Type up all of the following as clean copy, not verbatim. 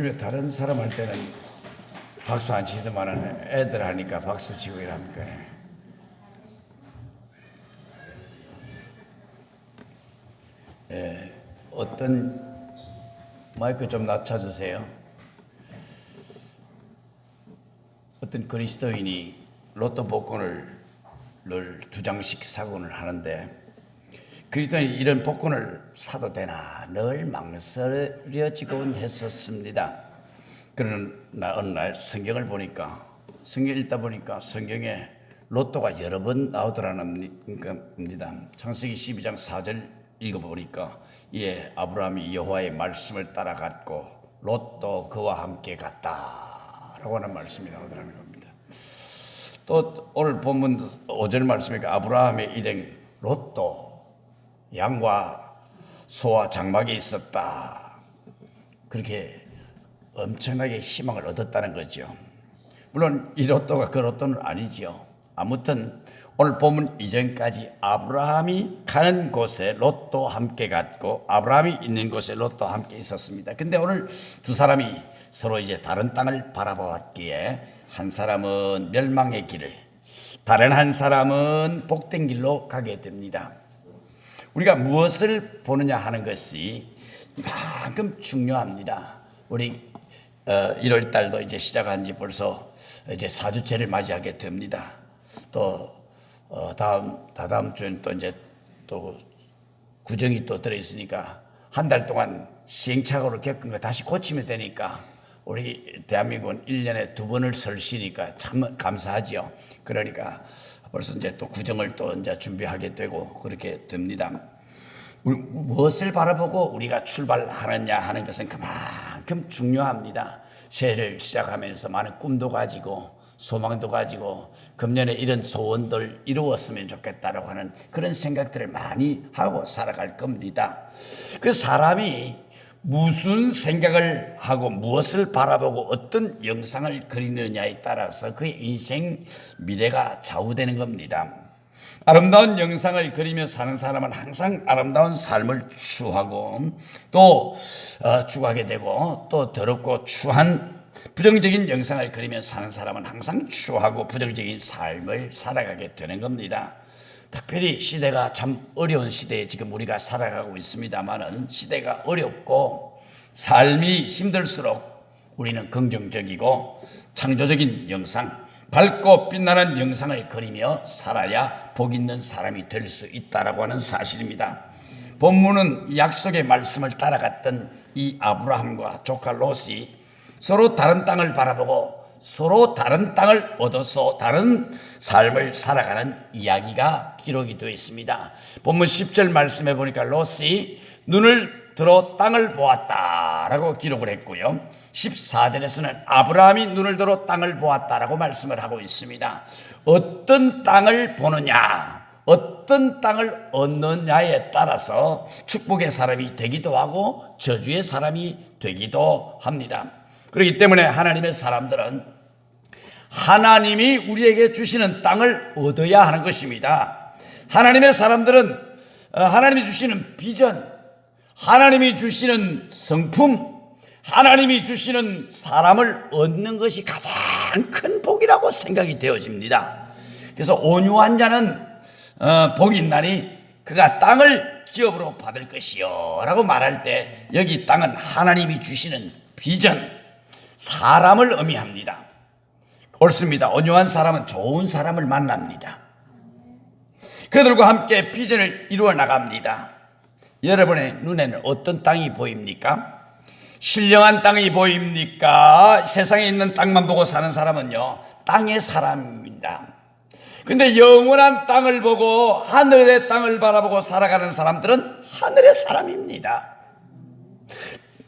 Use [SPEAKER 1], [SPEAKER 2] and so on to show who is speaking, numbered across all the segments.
[SPEAKER 1] 왜 다른 사람 할 때는 박수 안 치더만은 애들 하니까 박수 치고 이랍니까? 어떤 마이크 좀 낮춰주세요. 어떤 그리스도인이 로또 복권을 늘 2장씩 사고는 하는데 그리스도인이 이런 복권을 사도 되나 늘 망설여지곤 했었습니다. 그러나 어느 날 성경을 읽다 보니까 성경에 로또가 여러 번 나오더라는 겁니다. 창세기 12장 4절 읽어보니까 아브라함이 여호와의 말씀을 따라갔고 롯도 그와 함께 갔다라고 하는 말씀이 나오더라는 겁니다. 또 오늘 본문 5절 말씀이니까 아브라함의 일행 롯도 양과 소와 장막이 있었다. 그렇게 엄청나게 희망을 얻었다는 거죠. 물론 이 로또가 그 로또는 아니죠. 아무튼 오늘 본문 이전까지 아브라함이 가는 곳에 롯도 함께 갔고 아브라함이 있는 곳에 롯도 함께 있었습니다. 근데 오늘 두 사람이 서로 이제 다른 땅을 바라보았기에 한 사람은 멸망의 길을, 다른 한 사람은 복된 길로 가게 됩니다. 우리가 무엇을 보느냐 하는 것이 이만큼 중요합니다. 우리 1월 달도 이제 시작한 지 벌써 이제 4주째를 맞이하게 됩니다. 또 다다음 주엔 또 이제 또 구정이 또 들어있으니까 한 달 동안 시행착오를 겪은 거 다시 고치면 되니까 우리 대한민국은 1년에 2번을 설 시니까 참 감사하지요. 그러니까 벌써 이제 또 구정을 또 이제 준비하게 되고 그렇게 됩니다. 무엇을 바라보고 우리가 출발하느냐 하는 것은 그만큼 중요합니다. 새해를 시작하면서 많은 꿈도 가지고 소망도 가지고 금년에 이런 소원들 이루었으면 좋겠다라고 하는 그런 생각들을 많이 하고 살아갈 겁니다. 그 사람이 무슨 생각을 하고 무엇을 바라보고 어떤 영상을 그리느냐에 따라서 그의 인생 미래가 좌우되는 겁니다. 아름다운 영상을 그리며 사는 사람은 항상 아름다운 삶을 추구하고 또 추구하게 되고 또 더럽고 추한 부정적인 영상을 그리며 사는 사람은 항상 추구하고 부정적인 삶을 살아가게 되는 겁니다. 특별히 시대가 참 어려운 시대에 지금 우리가 살아가고 있습니다만은 시대가 어렵고 삶이 힘들수록 우리는 긍정적이고 창조적인 영상, 밝고 빛나는 영상을 그리며 살아야 복 있는 사람이 될 수 있다라고 하는 사실입니다. 본문은 약속의 말씀을 따라갔던 이 아브라함과 조카 롯이 서로 다른 땅을 바라보고 서로 다른 땅을 얻어서 다른 삶을 살아가는 이야기가 기록이 되어 있습니다. 본문 10절 말씀해 보니까 롯이 눈을 들어 땅을 보았다라고 기록을 했고요. 14절에서는 아브라함이 눈을 들어 땅을 보았다라고 말씀을 하고 있습니다. 어떤 땅을 보느냐, 어떤 땅을 얻느냐에 따라서 축복의 사람이 되기도 하고 저주의 사람이 되기도 합니다. 그렇기 때문에 하나님의 사람들은 하나님이 우리에게 주시는 땅을 얻어야 하는 것입니다. 하나님의 사람들은 하나님이 주시는 비전, 하나님이 주시는 성품, 하나님이 주시는 사람을 얻는 것이 가장 큰 복이라고 생각이 되어집니다. 그래서 온유한 자는 복이 있나니 그가 땅을 기업으로 받을 것이요 라고 말할 때 여기 땅은 하나님이 주시는 비전, 사람을 의미합니다. 옳습니다. 온유한 사람은 좋은 사람을 만납니다. 그들과 함께 비전을 이루어 나갑니다. 여러분의 눈에는 어떤 땅이 보입니까? 신령한 땅이 보입니까? 세상에 있는 땅만 보고 사는 사람은요, 땅의 사람입니다. 근데 영원한 땅을 보고 하늘의 땅을 바라보고 살아가는 사람들은 하늘의 사람입니다.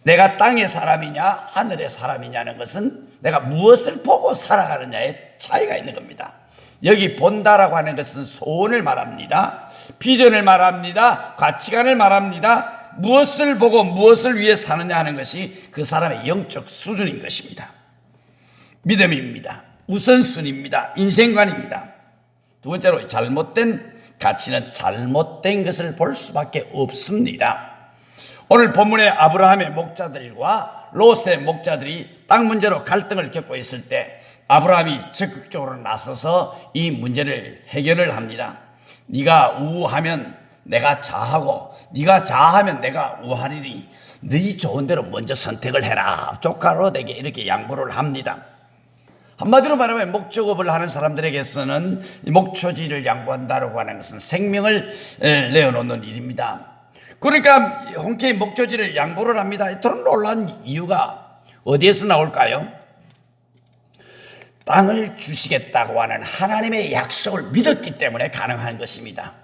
[SPEAKER 1] 내가 땅의 사람이냐 하늘의 사람이냐는 것은 내가 무엇을 보고 살아가느냐에 차이가 있는 겁니다. 여기 본다라고 하는 것은 소원을 말합니다. 비전을 말합니다. 가치관을 말합니다. 무엇을 보고 무엇을 위해 사느냐 하는 것이 그 사람의 영적 수준인 것입니다. 믿음입니다. 우선순위입니다. 인생관입니다. 두 번째로 잘못된 가치는 잘못된 것을 볼 수밖에 없습니다. 오늘 본문의 아브라함의 목자들과 롯의 목자들이 땅 문제로 갈등을 겪고 있을 때 아브라함이 적극적으로 나서서 이 문제를 해결을 합니다. 네가 우하면 내가 좌하고 네가 좌하면 내가 우하리니 네 좋은 대로 먼저 선택을 해라. 조카 롯에게 이렇게 양보를 합니다. 한마디로 말하면 목축업을 하는 사람들에게서는 목초지를 양보한다고 하는 것은 생명을 내어놓는 일입니다. 그러니까 흔쾌히 목초지를 양보를 합니다. 더 놀라운 이유가 어디에서 나올까요? 땅을 주시겠다고 하는 하나님의 약속을 믿었기 때문에 가능한 것입니다.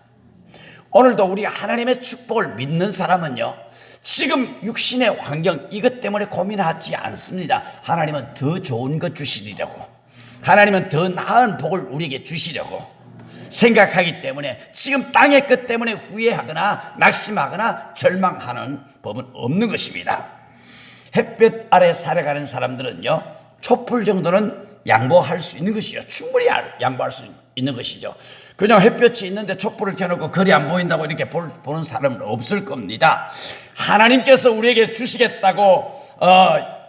[SPEAKER 1] 오늘도 우리 하나님의 축복을 믿는 사람은요, 지금 육신의 환경 이것 때문에 고민하지 않습니다. 하나님은 더 좋은 것 주시리라고, 하나님은 더 나은 복을 우리에게 주시려고 생각하기 때문에 지금 땅의 것 때문에 후회하거나 낙심하거나 절망하는 법은 없는 것입니다. 햇볕 아래 살아가는 사람들은요, 촛불 정도는 양보할 수 있는 것이죠. 충분히 양보할 수 있는 것이죠. 그냥 햇볕이 있는데 촛불을 켜놓고 거리 안 보인다고 이렇게 보는 사람은 없을 겁니다. 하나님께서 우리에게 주시겠다고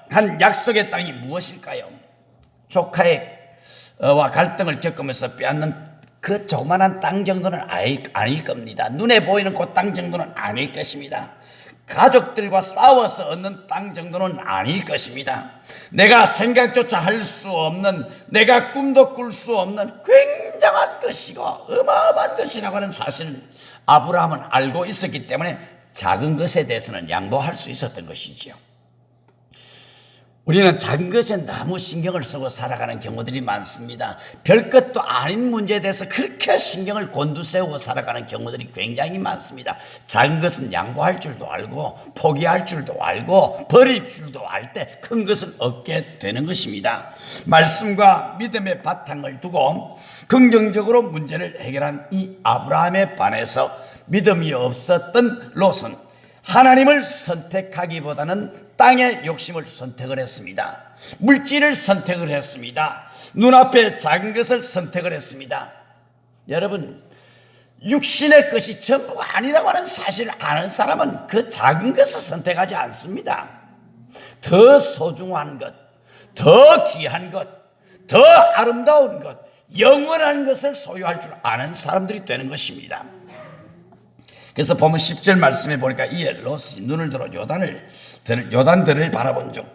[SPEAKER 1] 한 약속의 땅이 무엇일까요? 조카와 갈등을 겪으면서 빼앗는 그 조그만한 땅 정도는 아닐 겁니다. 눈에 보이는 그 땅 정도는 아닐 것입니다. 가족들과 싸워서 얻는 땅 정도는 아닐 것입니다. 내가 생각조차 할 수 없는, 내가 꿈도 꿀 수 없는 굉장한 것이고 어마어마한 것이라고 하는 사실을 아브라함은 알고 있었기 때문에 작은 것에 대해서는 양보할 수 있었던 것이지요. 우리는 작은 것에 너무 신경을 쓰고 살아가는 경우들이 많습니다. 별것도 아닌 문제에 대해서 그렇게 신경을 곤두세우고 살아가는 경우들이 굉장히 많습니다. 작은 것은 양보할 줄도 알고 포기할 줄도 알고 버릴 줄도 알 때 큰 것을 얻게 되는 것입니다. 말씀과 믿음의 바탕을 두고 긍정적으로 문제를 해결한 이 아브라함에 반해서 믿음이 없었던 롯은 하나님을 선택하기보다는 땅의 욕심을 선택을 했습니다. 물질을 선택을 했습니다. 눈앞에 작은 것을 선택을 했습니다. 여러분, 육신의 것이 전부가 아니라고 하는 사실을 아는 사람은 그 작은 것을 선택하지 않습니다. 더 소중한 것, 더 귀한 것, 더 아름다운 것, 영원한 것을 소유할 줄 아는 사람들이 되는 것입니다. 그래서 보면 10절 말씀에 보니까 이에 롯이 눈을 들어 요단들을 바라본 중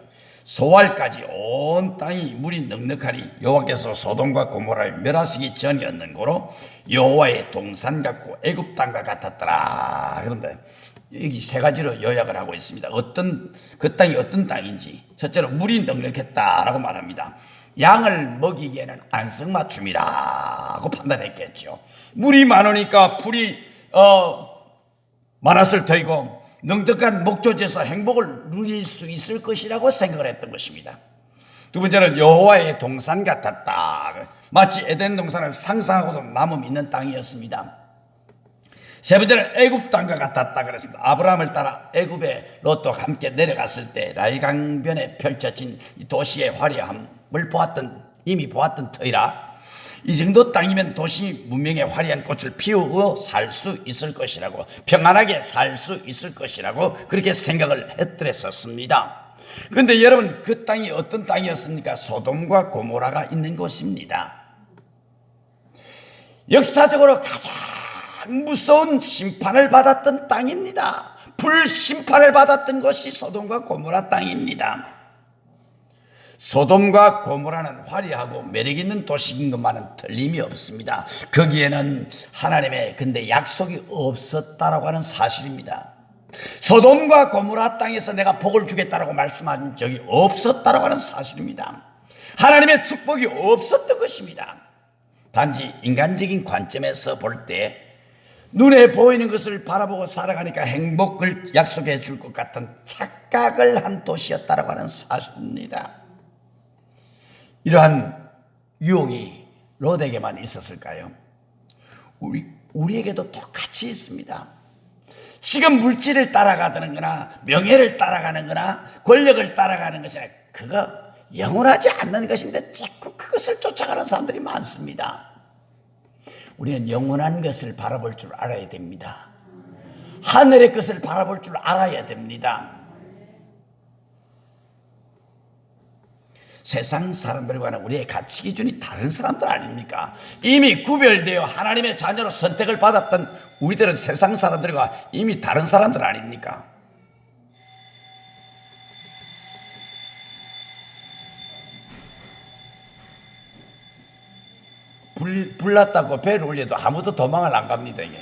[SPEAKER 1] 소알까지 온 땅이 물이 넉넉하니 여호와께서 소돔과 고모라를 멸하시기 전이었는 고로 여호와의 동산 같고 애굽 땅과 같았더라. 그런데 여기 세 가지로 요약을 하고 있습니다. 그 땅이 어떤 땅인지. 첫째로 물이 넉넉했다라고 말합니다. 양을 먹이기에는 안성맞춤이라고 판단했겠죠. 물이 많으니까 풀이 많았을 터이고 넉넉한 목조지에서 행복을 누릴 수 있을 것이라고 생각을 했던 것입니다. 두 번째는 여호와의 동산 같았다. 마치 에덴 동산을 상상하고도 남음 있는 땅이었습니다. 세 번째는 애굽 땅과 같았다 그랬습니다. 아브라함을 따라 애굽에 롯도 함께 내려갔을 때 라이강변에 펼쳐진 도시의 화려함을 이미 보았던 터이라 이 정도 땅이면 도시 문명의 화려한 꽃을 피우고 살 수 있을 것이라고, 평안하게 살 수 있을 것이라고 그렇게 생각을 했더랬었습니다. 그런데 여러분, 그 땅이 어떤 땅이었습니까? 소돔과 고모라가 있는 곳입니다. 역사적으로 가장 무서운 심판을 받았던 땅입니다. 불심판을 받았던 곳이 소돔과 고모라 땅입니다. 소돔과 고모라는 화려하고 매력있는 도시인 것만은 틀림이 없습니다. 거기에는 하나님의 근데 약속이 없었다라고 하는 사실입니다. 소돔과 고모라 땅에서 내가 복을 주겠다라고 말씀한 적이 없었다라고 하는 사실입니다. 하나님의 축복이 없었던 것입니다. 단지 인간적인 관점에서 볼 때 눈에 보이는 것을 바라보고 살아가니까 행복을 약속해 줄 것 같은 착각을 한 도시였다라고 하는 사실입니다. 이러한 유혹이 롯에게만 있었을까요? 우리에게도 똑같이 있습니다. 지금 물질을 따라가는 거나 명예를 따라가는 거나 권력을 따라가는 것이나 그거 영원하지 않는 것인데 자꾸 그것을 쫓아가는 사람들이 많습니다. 우리는 영원한 것을 바라볼 줄 알아야 됩니다. 하늘의 것을 바라볼 줄 알아야 됩니다. 세상 사람들과는 우리의 가치 기준이 다른 사람들 아닙니까? 이미 구별되어 하나님의 자녀로 선택을 받았던 우리들은 세상 사람들과 이미 다른 사람들 아닙니까? 불 났다고 배를 올려도 아무도 도망을 안 갑니다. 이게.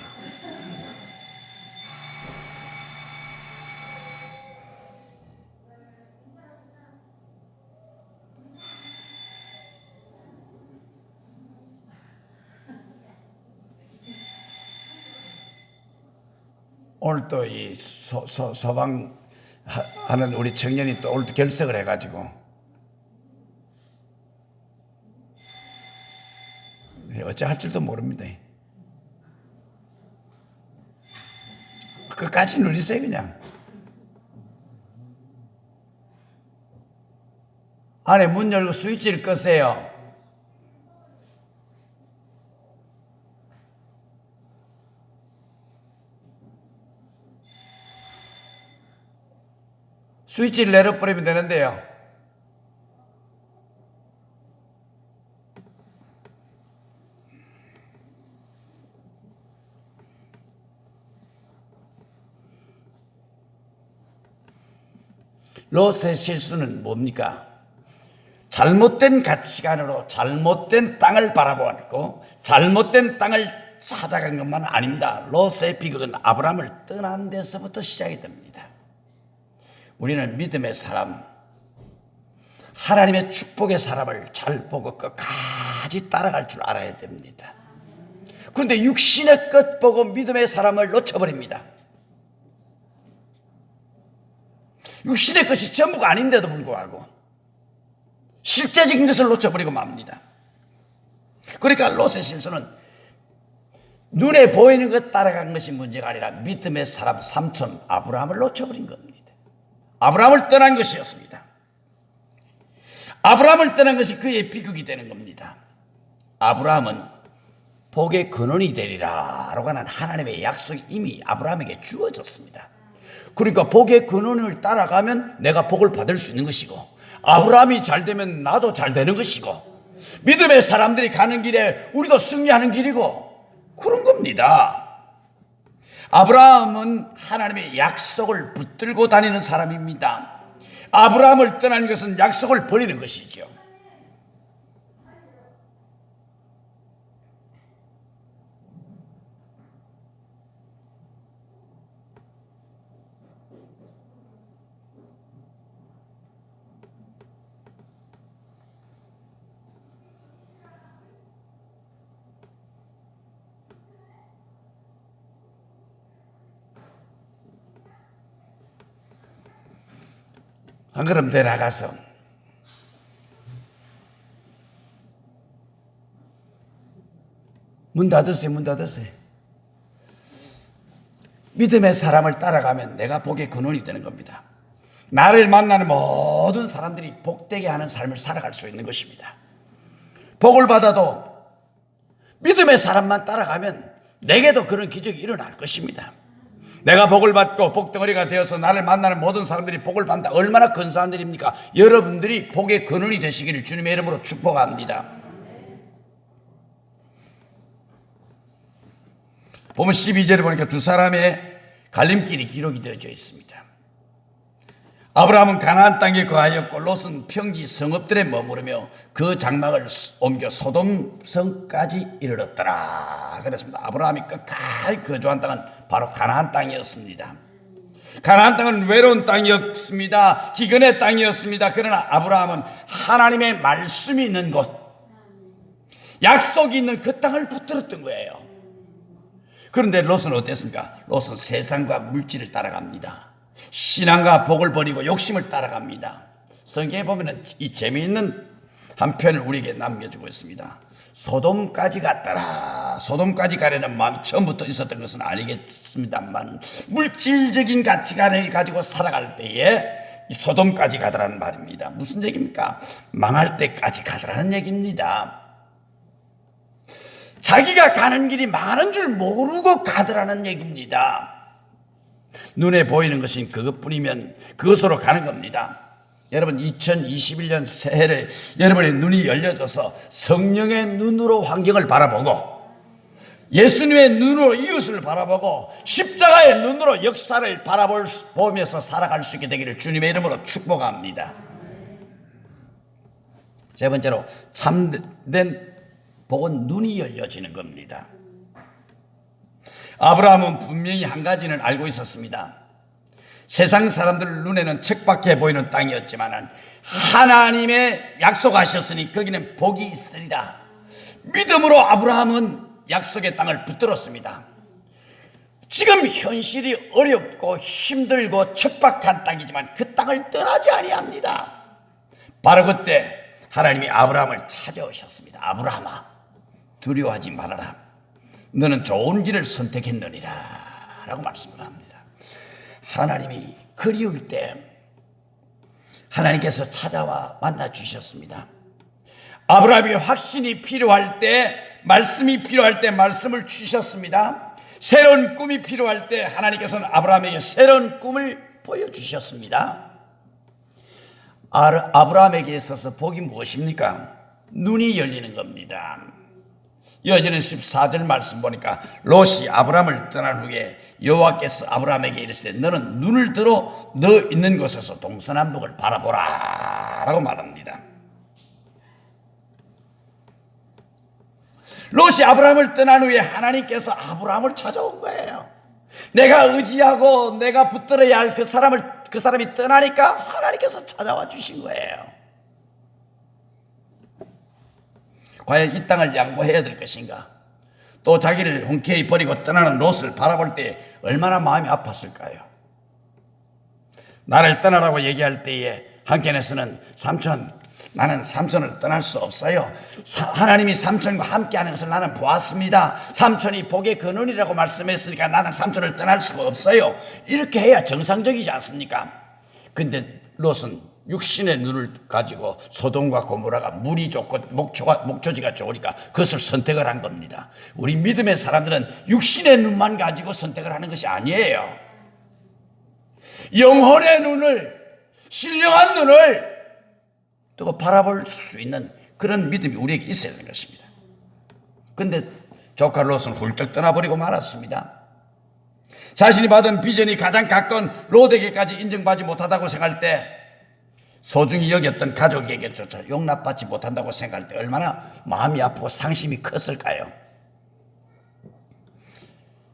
[SPEAKER 1] 오늘 또 이 소방 하는 우리 청년이 또 오늘 결석을 해가지고 어찌 할 줄도 모릅니다. 끝까지 누리세요. 그냥 안에 문 열고 스위치를 끄세요. 스위치를 내려버리면 되는데요. 롯의 실수는 뭡니까? 잘못된 가치관으로 잘못된 땅을 바라보았고 잘못된 땅을 찾아간 것만 아닙니다. 롯의 비극은 아브라함을 떠난 데서부터 시작이 됩니다. 우리는 믿음의 사람, 하나님의 축복의 사람을 잘 보고 끝까지 따라갈 줄 알아야 됩니다. 그런데 육신의 끝 보고 믿음의 사람을 놓쳐버립니다. 육신의 것이 전부가 아닌데도 불구하고 실제적인 것을 놓쳐버리고 맙니다. 그러니까 롯의 실수는 눈에 보이는 것 따라간 것이 문제가 아니라 믿음의 사람 삼촌 아브라함을 놓쳐버린 겁니다. 아브라함을 떠난 것이었습니다. 아브라함을 떠난 것이 그의 비극이 되는 겁니다. 아브라함은 복의 근원이 되리라 라고 하는 하나님의 약속이 이미 아브라함에게 주어졌습니다. 그러니까 복의 근원을 따라가면 내가 복을 받을 수 있는 것이고 아브라함이 잘 되면 나도 잘 되는 것이고 믿음의 사람들이 가는 길에 우리도 승리하는 길이고 그런 겁니다. 아브라함은 하나님의 약속을 붙들고 다니는 사람입니다. 아브라함을 떠난 것은 약속을 버리는 것이죠. 한 걸음 더 나가서 문 닫으세요. 문 닫으세요. 믿음의 사람을 따라가면 내가 복의 근원이 되는 겁니다. 나를 만나는 모든 사람들이 복되게 하는 삶을 살아갈 수 있는 것입니다. 복을 받아도 믿음의 사람만 따라가면 내게도 그런 기적이 일어날 것입니다. 내가 복을 받고 복덩어리가 되어서 나를 만나는 모든 사람들이 복을 받는다. 얼마나 근사한 일입니까? 여러분들이 복의 근원이 되시기를 주님의 이름으로 축복합니다. 보면 12절에 보니까 두 사람의 갈림길이 기록이 되어져 있습니다. 아브라함은 가나안 땅에 거하였고 롯은 평지 성읍들에 머무르며 그 장막을 옮겨 소돔 성까지 이르렀더라. 그렇습니다. 아브라함이 끝까지 거주한 땅은 바로 가나안 땅이었습니다. 가나안 땅은 외로운 땅이었습니다. 기근의 땅이었습니다. 그러나 아브라함은 하나님의 말씀이 있는 곳, 약속이 있는 그 땅을 붙들었던 거예요. 그런데 롯은 어땠습니까? 롯은 세상과 물질을 따라갑니다. 신앙과 복을 버리고 욕심을 따라갑니다. 성경에 보면 이 재미있는 한 편을 우리에게 남겨주고 있습니다. 소돔까지 갔더라. 소돔까지 가려는 마음이 처음부터 있었던 것은 아니겠습니다만 물질적인 가치관을 가지고 살아갈 때에 이 소돔까지 가더라는 말입니다. 무슨 얘기입니까? 망할 때까지 가더라는 얘기입니다. 자기가 가는 길이 망하는 줄 모르고 가더라는 얘기입니다. 눈에 보이는 것이 그것뿐이면 그것으로 가는 겁니다. 여러분 2021년 새해를 여러분의 눈이 열려져서 성령의 눈으로 환경을 바라보고 예수님의 눈으로 이웃을 바라보고 십자가의 눈으로 역사를 바라보면서 살아갈 수 있게 되기를 주님의 이름으로 축복합니다. 세 번째로 참된 복은 눈이 열려지는 겁니다. 아브라함은 분명히 한 가지는 알고 있었습니다. 세상 사람들 눈에는 척박해 보이는 땅이었지만 하나님의 약속하셨으니 거기는 복이 있으리라. 믿음으로 아브라함은 약속의 땅을 붙들었습니다. 지금 현실이 어렵고 힘들고 척박한 땅이지만 그 땅을 떠나지 아니합니다. 바로 그때 하나님이 아브라함을 찾아오셨습니다. 아브라함아, 두려워하지 말아라. 너는 좋은 길을 선택했느니라 라고 말씀을 합니다. 하나님이 그리울 때 하나님께서 찾아와 만나 주셨습니다. 아브라함이 확신이 필요할 때, 말씀이 필요할 때 말씀을 주셨습니다. 새로운 꿈이 필요할 때 하나님께서는 아브라함에게 새로운 꿈을 보여주셨습니다. 아브라함에게 있어서 복이 무엇입니까? 눈이 열리는 겁니다. 이어지는 14절 말씀 보니까 롯이 아브라함을 떠난 후에 여호와께서 아브라함에게 이르시되 너는 눈을 들어 너 있는 곳에서 동서남북을 바라보라 라고 말합니다. 롯이 아브라함을 떠난 후에 하나님께서 아브라함을 찾아온 거예요. 내가 의지하고 내가 붙들어야 할 그 사람이 떠나니까 하나님께서 찾아와 주신 거예요. 과연 이 땅을 양보해야 될 것인가? 또 자기를 흔쾌히 버리고 떠나는 롯을 바라볼 때 얼마나 마음이 아팠을까요? 나를 떠나라고 얘기할 때에 한켠에서는 삼촌, 나는 삼촌을 떠날 수 없어요. 하나님이 삼촌과 함께하는 것을 나는 보았습니다. 삼촌이 복의 근원이라고 말씀했으니까 나는 삼촌을 떠날 수가 없어요. 이렇게 해야 정상적이지 않습니까? 근데 롯은 육신의 눈을 가지고 소돔과 고모라가 물이 좋고 목초지가 좋으니까 그것을 선택을 한 겁니다. 우리 믿음의 사람들은 육신의 눈만 가지고 선택을 하는 것이 아니에요. 영혼의 눈을, 신령한 눈을 또 바라볼 수 있는 그런 믿음이 우리에게 있어야 되는 것입니다. 그런데 조카 롯은 훌쩍 떠나버리고 말았습니다. 자신이 받은 비전이 가장 가까운 롯에게까지 인정받지 못하다고 생각할 때, 소중히 여겼던 가족에게조차 용납받지 못한다고 생각할 때 얼마나 마음이 아프고 상심이 컸을까요?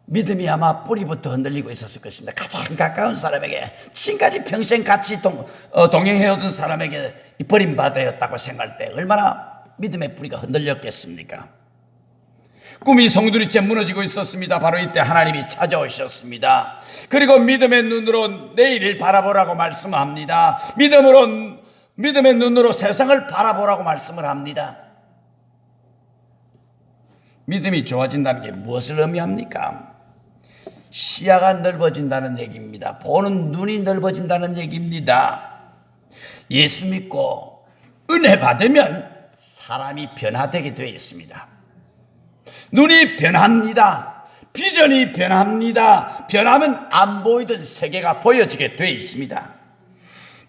[SPEAKER 1] 믿음이 아마 뿌리부터 흔들리고 있었을 것입니다. 가장 가까운 사람에게, 지금까지 평생 같이 동행해오던 사람에게 버림받았다고 생각할 때 얼마나 믿음의 뿌리가 흔들렸겠습니까? 꿈이 송두리째 무너지고 있었습니다. 바로 이때 하나님이 찾아오셨습니다. 그리고 믿음의 눈으로 내일을 바라보라고 말씀합니다. 믿음의 눈으로 세상을 바라보라고 말씀을 합니다. 믿음이 좋아진다는 게 무엇을 의미합니까? 시야가 넓어진다는 얘기입니다. 보는 눈이 넓어진다는 얘기입니다. 예수 믿고 은혜 받으면 사람이 변화되게 되어 있습니다. 눈이 변합니다. 비전이 변합니다. 변하면 안 보이던 세계가 보여지게 되어 있습니다.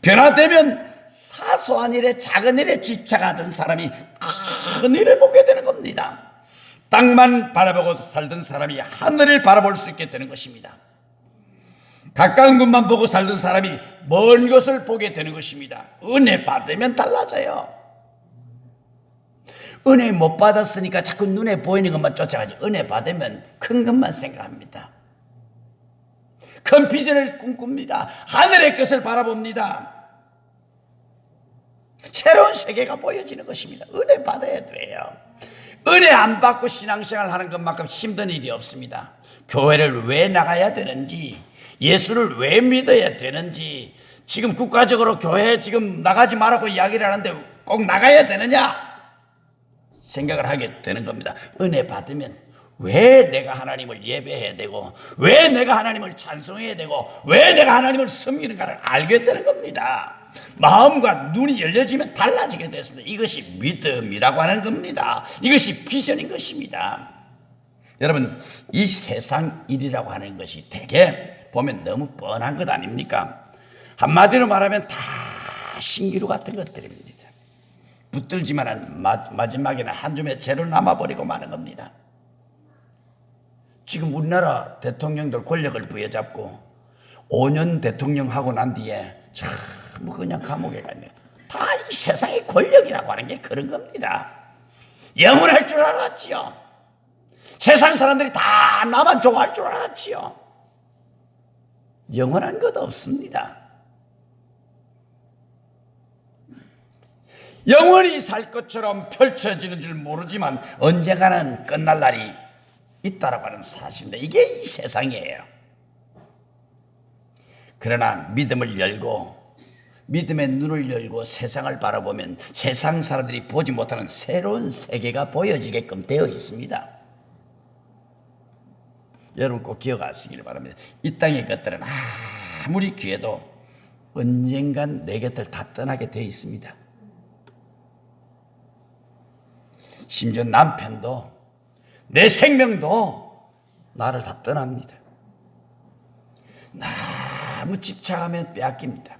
[SPEAKER 1] 변화되면 사소한 일에, 작은 일에 집착하던 사람이 큰 일을 보게 되는 겁니다. 땅만 바라보고 살던 사람이 하늘을 바라볼 수 있게 되는 것입니다. 가까운 것만 보고 살던 사람이 먼 것을 보게 되는 것입니다. 은혜 받으면 달라져요. 은혜 못 받았으니까 자꾸 눈에 보이는 것만 쫓아가지, 은혜 받으면 큰 것만 생각합니다. 큰 비전을 꿈꿉니다. 하늘의 것을 바라봅니다. 새로운 세계가 보여지는 것입니다. 은혜 받아야 돼요. 은혜 안 받고 신앙생활 하는 것만큼 힘든 일이 없습니다. 교회를 왜 나가야 되는지, 예수를 왜 믿어야 되는지, 지금 국가적으로 교회 지금 나가지 말라고 이야기를 하는데 꼭 나가야 되느냐 생각을 하게 되는 겁니다. 은혜 받으면 왜 내가 하나님을 예배해야 되고, 왜 내가 하나님을 찬송해야 되고, 왜 내가 하나님을 섬기는가를 알게 되는 겁니다. 마음과 눈이 열려지면 달라지게 됐습니다. 이것이 믿음이라고 하는 겁니다. 이것이 비전인 것입니다. 여러분, 이 세상 일이라고 하는 것이 되게 보면 너무 뻔한 것 아닙니까? 한마디로 말하면 다 신기루 같은 것들입니다. 붙들지만은 마지막에는 한 줌의 재로 남아버리고 마는 겁니다. 지금 우리나라 대통령들 권력을 부여잡고 5년 대통령 하고 난 뒤에 전부 그냥 감옥에 가네요. 다 이 세상의 권력이라고 하는 게 그런 겁니다. 영원할 줄 알았지요. 세상 사람들이 다 나만 좋아할 줄 알았지요. 영원한 것 없습니다. 영원히 살 것처럼 펼쳐지는 줄 모르지만 언젠가는 끝날 날이 있다라고 하는 사실입니다. 이게 이 세상이에요. 그러나 믿음을 열고 믿음의 눈을 열고 세상을 바라보면 세상 사람들이 보지 못하는 새로운 세계가 보여지게끔 되어 있습니다. 여러분 꼭 기억하시길 바랍니다. 이 땅의 것들은 아무리 귀해도 언젠간 내 곁을 다 떠나게 되어 있습니다. 심지어 남편도 내 생명도 나를 다 떠납니다. 너무 집착하면 빼앗깁니다.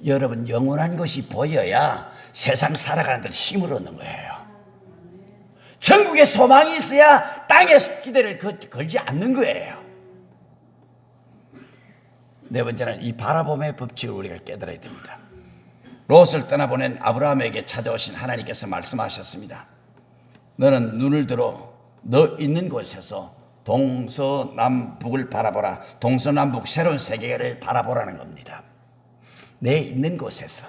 [SPEAKER 1] 여러분 영원한 것이 보여야 세상 살아가는 데 힘을 얻는 거예요. 천국에 소망이 있어야 땅에 기대를 걸지 않는 거예요. 네 번째는 이 바라봄의 법칙을 우리가 깨달아야 됩니다. 롯을 떠나보낸 아브라함에게 찾아오신 하나님께서 말씀하셨습니다. 너는 눈을 들어 너 있는 곳에서 동서남북을 바라보라. 동서남북 새로운 세계를 바라보라는 겁니다. 내 있는 곳에서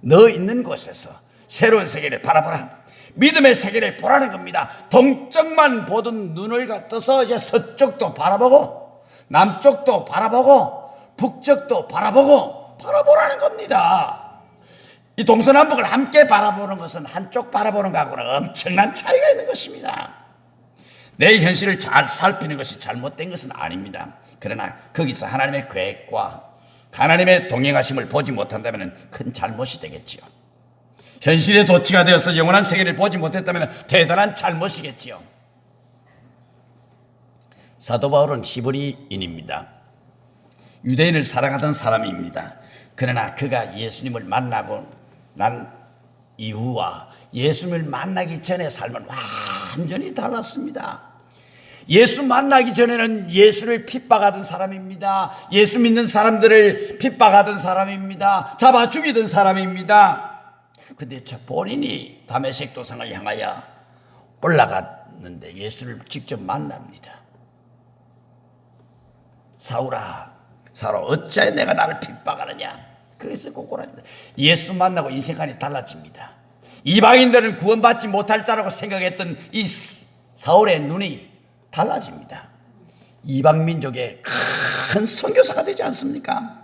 [SPEAKER 1] 너 있는 곳에서 새로운 세계를 바라보라. 믿음의 세계를 보라는 겁니다. 동쪽만 보던 눈을 갖다서 이제 서쪽도 바라보고 남쪽도 바라보고 북쪽도 바라보라는 겁니다. 이 동서남북을 함께 바라보는 것은 한쪽 바라보는 것하고는 엄청난 차이가 있는 것입니다. 내 현실을 잘 살피는 것이 잘못된 것은 아닙니다. 그러나 거기서 하나님의 계획과 하나님의 동행하심을 보지 못한다면 큰 잘못이 되겠지요. 현실의 도취가 되어서 영원한 세계를 보지 못했다면 대단한 잘못이겠지요. 사도 바울은 히브리인입니다. 유대인을 사랑하던 사람입니다. 그러나 그가 예수님을 만나고 난 이후와 예수님을 만나기 전의 삶은 완전히 달랐습니다. 예수 만나기 전에는 예수를 핍박하던 사람입니다. 예수 믿는 사람들을 핍박하던 사람입니다. 잡아 죽이던 사람입니다. 근데 본인이 다메섹 도상을 향하여 올라갔는데 예수를 직접 만납니다. 사울아 어찌하여 내가 나를 핍박하느냐. 거기서 고꾸라집니다. 예수 만나고 인생관이 달라집니다. 이방인들은 구원받지 못할 자라고 생각했던 이 사울의 눈이 달라집니다. 이방민족의 큰 선교사가 되지 않습니까?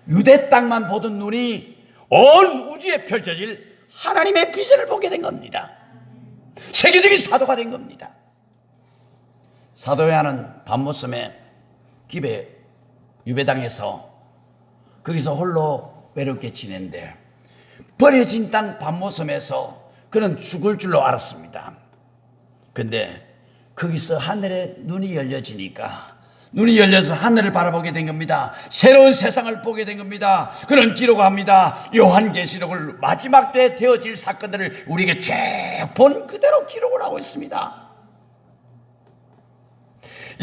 [SPEAKER 1] 유대 땅만 보던 눈이 온 우주에 펼쳐질 하나님의 비전을 보게 된 겁니다. 세계적인 사도가 된 겁니다. 사도 요한은 밤모섬에 기베 유배당에서 거기서 홀로 외롭게 지낸데 버려진 땅 밤모섬에서 그는 죽을 줄로 알았습니다. 근데 거기서 하늘에 눈이 열려지니까 눈이 열려서 하늘을 바라보게 된 겁니다. 새로운 세상을 보게 된 겁니다. 그는 기록합니다. 요한계시록을 마지막 때 되어질 사건들을 우리에게 쭉 본 그대로 기록을 하고 있습니다.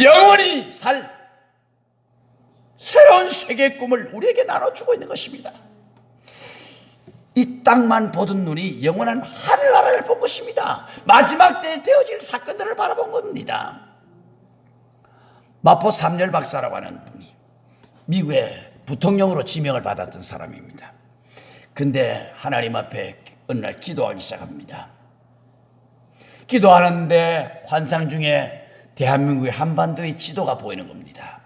[SPEAKER 1] 영원히 살 새로운 세계의 꿈을 우리에게 나눠주고 있는 것입니다. 이 땅만 보던 눈이 영원한 하늘나라를 본 것입니다. 마지막 때에 되어질 사건들을 바라본 겁니다. 마포 3열 박사라고 하는 분이 미국의 부통령으로 지명을 받았던 사람입니다. 근데 하나님 앞에 어느 날 기도하기 시작합니다. 기도하는데 환상 중에 대한민국의 한반도의 지도가 보이는 겁니다.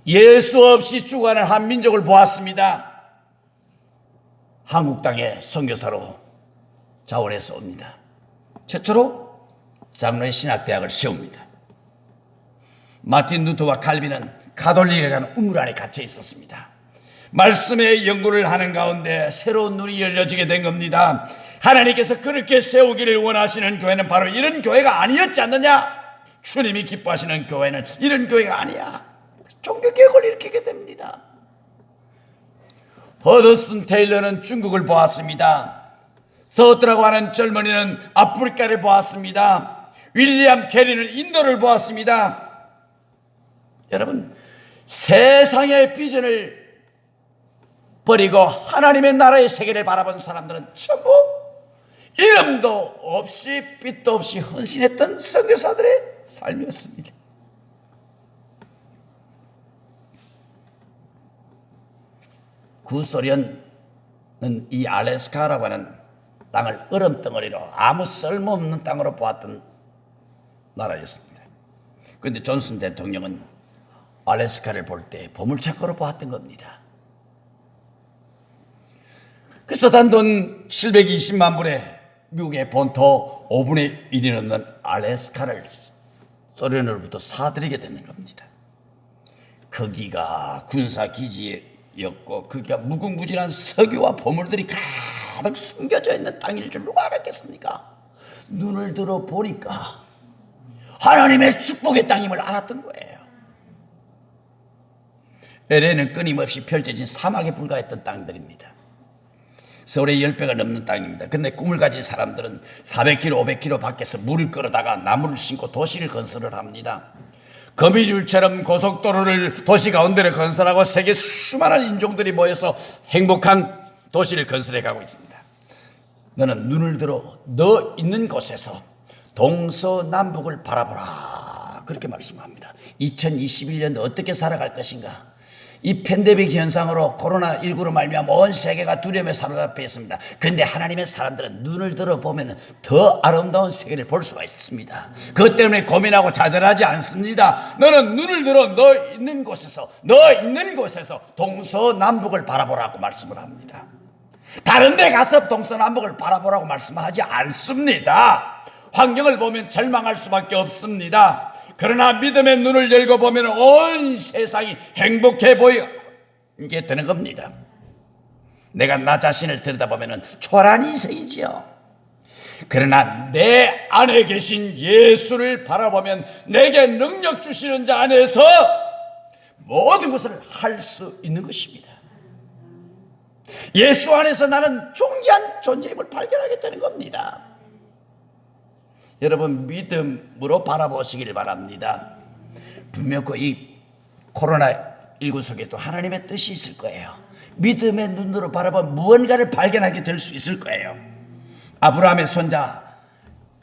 [SPEAKER 1] 예수 없이 죽어가는 한민족을 보았습니다. 한국 땅에 선교사로 자원해서 옵니다. 최초로 장로의 신학대학을 세웁니다. 마틴 루터와 칼빈은 가톨릭에 가는 우물 안에 갇혀 있었습니다. 말씀의 연구를 하는 가운데 새로운 눈이 열려지게 된 겁니다. 하나님께서 그렇게 세우기를 원하시는 교회는 바로 이런 교회가 아니었지 않느냐? 주님이 기뻐하시는 교회는 이런 교회가 아니야. 종교개혁을 일으키게 됩니다. 허드슨 테일러는 중국을 보았습니다. 더트라고 하는 젊은이는 아프리카를 보았습니다. 윌리엄 캐리는 인도를 보았습니다. 여러분, 세상의 비전을 버리고 하나님의 나라의 세계를 바라본 사람들은 전부 이름도 없이 빛도 없이 헌신했던 선교사들의 삶이었습니다. 구소련은 이 알래스카라고 하는 땅을 얼음덩어리로 아무 쓸모없는 땅으로 보았던 나라였습니다. 그런데 존슨 대통령은 알래스카를 볼 때 보물찾기로 보았던 겁니다. 그래서 단돈 720만 불에 미국의 본토 5분의 1이 넘는 알래스카를 소련으로부터 사들이게 되는 겁니다. 거기가 군사기지였고 거기가 무궁무진한 석유와 보물들이 가득 숨겨져 있는 땅일 줄 누가 알았겠습니까? 눈을 들어 보니까 하나님의 축복의 땅임을 알았던 거예요. LA는 끊임없이 펼쳐진 사막에 불과했던 땅들입니다. 서울의 10배가 넘는 땅입니다. 그런데 꿈을 가진 사람들은 400km, 500km 밖에서 물을 끌어다가 나무를 심고 도시를 건설을 합니다. 거미줄처럼 고속도로를 도시 가운데를 건설하고 세계 수많은 인종들이 모여서 행복한 도시를 건설해 가고 있습니다. 너는 눈을 들어 너 있는 곳에서 동서남북을 바라보라, 그렇게 말씀합니다. 2021년도 어떻게 살아갈 것인가? 이 팬데믹 현상으로 코로나19로 말미암아 온 세계가 두려움에 사로잡혀 있습니다. 그런데 하나님의 사람들은 눈을 들어보면 더 아름다운 세계를 볼 수가 있습니다. 그것 때문에 고민하고 좌절하지 않습니다. 너는 눈을 들어 너 있는 곳에서 동서남북을 바라보라고 말씀을 합니다. 다른 데 가서 동서남북을 바라보라고 말씀하지 않습니다. 환경을 보면 절망할 수밖에 없습니다. 그러나 믿음의 눈을 열고 보면 온 세상이 행복해 보이게 되는 겁니다. 내가 나 자신을 들여다보면 초라한 인생이지요. 그러나 내 안에 계신 예수를 바라보면 내게 능력 주시는 자 안에서 모든 것을 할 수 있는 것입니다. 예수 안에서 나는 존귀한 존재임을 발견하게 되는 겁니다. 여러분, 믿음으로 바라보시길 바랍니다. 분명히 이 코로나19 속에도 하나님의 뜻이 있을 거예요. 믿음의 눈으로 바라보면 무언가를 발견하게 될 수 있을 거예요. 아브라함의 손자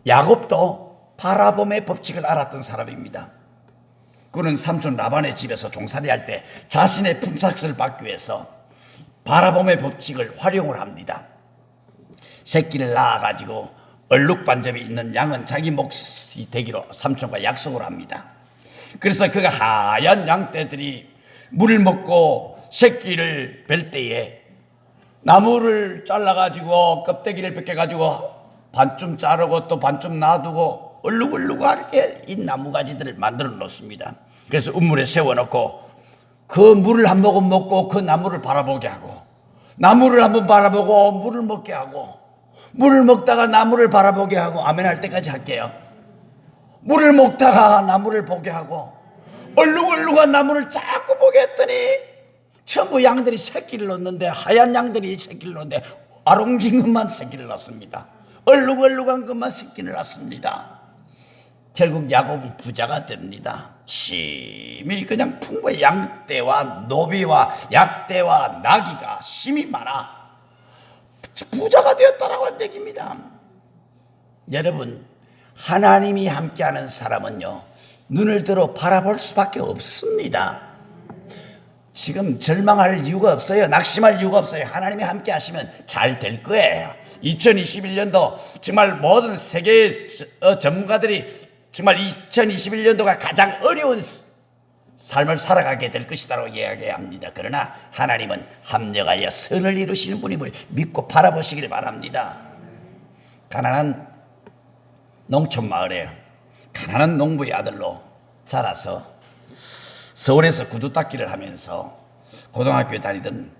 [SPEAKER 1] 야곱도 바라봄의 법칙을 알았던 사람입니다. 그는 삼촌 라반의 집에서 종살이할 때 자신의 품삯을 받기 위해서 바라봄의 법칙을 활용을 합니다. 새끼를 낳아가지고 얼룩반점이 있는 양은 자기 몫이 되기로 삼촌과 약속을 합니다. 그래서 그가 하얀 양떼들이 물을 먹고 새끼를 뵐 때에 나무를 잘라가지고 껍데기를 벗겨가지고 반쯤 자르고 또 반쯤 놔두고 얼룩얼룩하게 이 나무가지들을 만들어 놓습니다. 그래서 우물에 세워놓고 그 물을 한 모금 먹고 그 나무를 바라보게 하고, 나무를 한번 바라보고 물을 먹게 하고, 물을 먹다가 나무를 바라보게 하고, 아멘 할 때까지 할게요. 물을 먹다가 나무를 보게 하고 얼룩얼룩한 나무를 자꾸 보게 했더니 전부 양들이 새끼를 낳는데, 하얀 양들이 새끼를 낳는데 아롱진 것만 새끼를 낳습니다. 얼룩얼룩한 것만 새끼를 낳습니다. 결국 야곱은 부자가 됩니다. 심히 그냥 풍부해. 양떼와 노비와 약떼와 나귀가 심히 많아 부자가 되었다라고 하는 얘기입니다. 여러분, 하나님이 함께하는 사람은요, 눈을 들어 바라볼 수밖에 없습니다. 지금 절망할 이유가 없어요. 낙심할 이유가 없어요. 하나님이 함께 하시면 잘 될 거예요. 2021년도 정말 모든 세계 전문가들이 정말 2021년도가 가장 어려운 삶을 살아가게 될 것이라고 이야기합니다. 그러나 하나님은 합력하여 선을 이루시는 분임을 믿고 바라보시길 바랍니다. 가난한 농촌 마을에 가난한 농부의 아들로 자라서 서울에서 구두 닦기를 하면서 고등학교에 다니던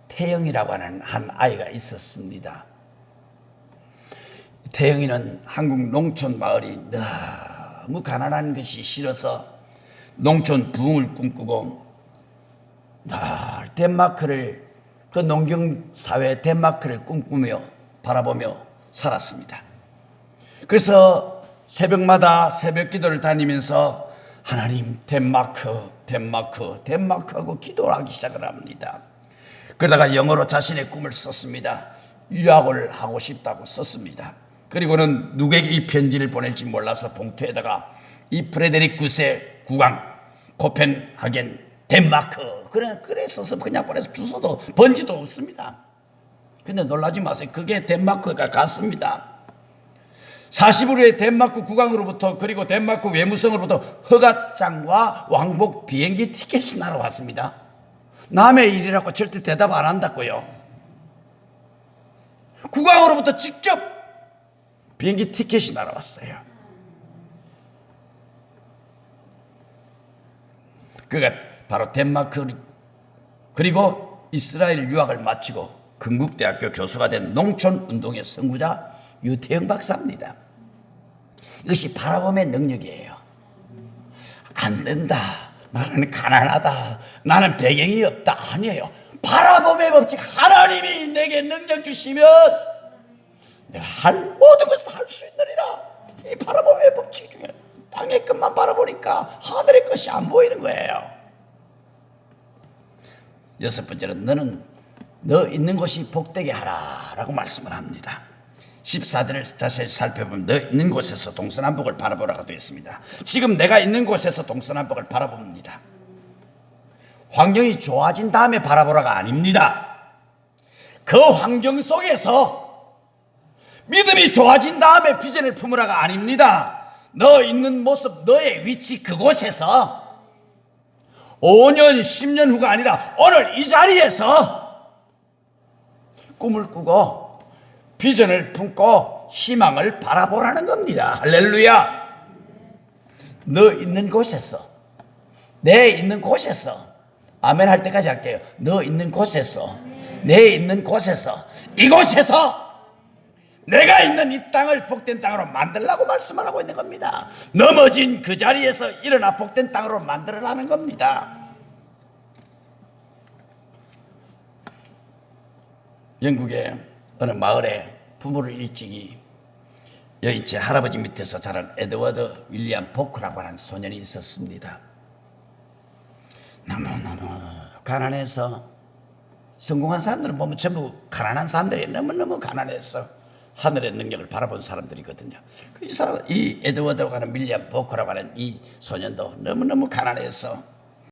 [SPEAKER 1] 태영이라고 하는 한 아이가 있었습니다. 태영이는 한국 농촌 마을이 너무 가난한 것이 싫어서 농촌 부흥을 꿈꾸고 늘 덴마크를 그 농경 사회 덴마크를 꿈꾸며 바라보며 살았습니다. 그래서 새벽마다 새벽 기도를 다니면서 하나님 덴마크 하고 기도하기 시작을 합니다. 그러다가 영어로 자신의 꿈을 썼습니다. 유학을 하고 싶다고 썼습니다. 그리고는 누구에게 이 편지를 보낼지 몰라서 봉투에다가 이 프레데릭 9세 국왕 코펜하겐 덴마크 그래 써서 그냥 보내서 주소도 번지도 없습니다. 근데 놀라지 마세요. 그게 덴마크가 갔습니다. 40일 후에 덴마크 국왕으로부터 그리고 덴마크 외무성으로부터 허가장과 왕복 비행기 티켓이 날아왔습니다. 남의 일이라고 절대 대답 안 한다고요. 국왕으로부터 직접 비행기 티켓이 날아왔어요. 그가 바로 덴마크 그리고 이스라엘 유학을 마치고 건국대학교 교수가 된 농촌운동의 선구자 유태영 박사입니다. 이것이 바라봄의 능력이에요. 안 된다. 나는 가난하다. 나는 배경이 없다. 아니에요. 바라봄의 법칙. 하나님이 내게 능력 주시면 내가 모든 것을 할 수 있느니라. 이 바라봄의 법칙 중에 땅의 것만 바라보니까 하늘의 것이 안 보이는 거예요. 여섯 번째는 너는 너 있는 곳이 복되게 하라라고 말씀을 합니다. 14절을 자세히 살펴보면 너 있는 곳에서 동서남북을 바라보라고 되어 있습니다. 지금 내가 있는 곳에서 동서남북을 바라봅니다. 환경이 좋아진 다음에 바라보라가 아닙니다. 그 환경 속에서 믿음이 좋아진 다음에 비전을 품으라가 아닙니다. 너 있는 모습, 너의 위치 그곳에서 5년, 10년 후가 아니라 오늘 이 자리에서 꿈을 꾸고 비전을 품고 희망을 바라보라는 겁니다. 할렐루야. 너 있는 곳에서, 내 있는 곳에서, 아멘 할 때까지 할게요. 너 있는 곳에서, 내 있는 곳에서, 이곳에서 내가 있는 이 땅을 복된 땅으로 만들라고 말씀을 하고 있는 겁니다. 넘어진 그 자리에서 일어나 복된 땅으로 만들어라는 겁니다. 영국의 어느 마을에 부모를 일찍이 여인 제 할아버지 밑에서 자란 에드워드 윌리엄 포크라고 하는 소년이 있었습니다. 너무너무 가난해서, 성공한 사람들은 보면 전부 가난한 사람들이 너무너무 가난해서 하늘의 능력을 바라본 사람들이거든요. 이 에드워드라고 하는 윌리엄 포크라고 하는 이 소년도 너무너무 가난해서